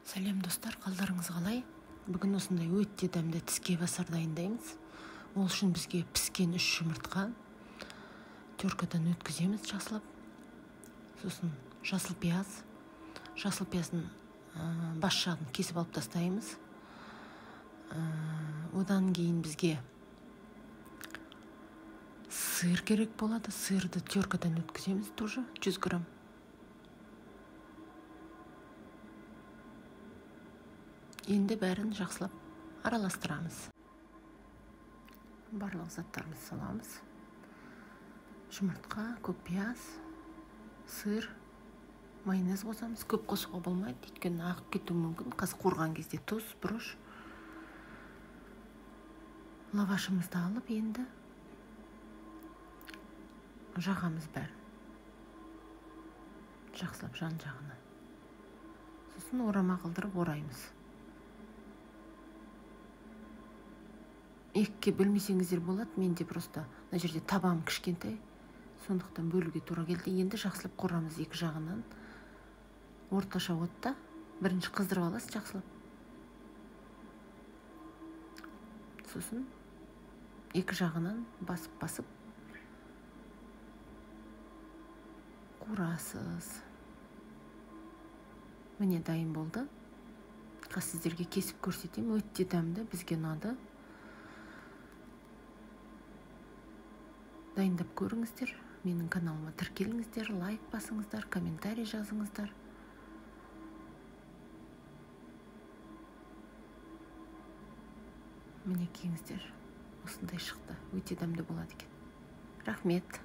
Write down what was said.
Сәлем достар, қалдарыңыз қалай? Бүгін осындай өте дәмді тіске басар дайындаймыз. Ол үшін бізге піскен 3 жұмыртқа теркадан өткіземіз жақсылап. Сосын жасыл пияз. Жасыл пияздың бас жағын кесіп алып тастаймыз. Одан кейін бізге сыр керек болады. Сырды теркадан өткіземіз тоже 100 грамм. Енді бәрін жақсылап араластырамыз. Барлық заттарымызды саламыз. Жұмыртқа, көк пияз, сыр, майонез қосамыз. Көп қосуға болмайды, өйткені ағып кетуі мүмкін. Қазір қуырған кезде тұз, бұрыш. Лавашымызды алып, енді жағамыз бәрін. Жақсылап жан-жағына. Сосын орама қылдырып ораймыз. Екіге бөлмесеңіздер болады, менде просто мына жерде табам кішкентай, сондықтан бөлуге тура келді. Енді жақсылап қуырамыз екі жағынан. Орташа отта бірінші қыздырып аласыз жақсылап. Сосын екі жағынан басып қуырасыз. Міне дайын болды. Қазір сіздерге кесіп көрсетейін. Өте дәмді, бізге ұнады. Дайындап көріңіздер, менің каналыма тіркеліңіздер, лайк басыңыздар, комментарий жазыңыздар. Міне кеңіздер, осындай шықты, өте дәмді болады екен. Рахмет.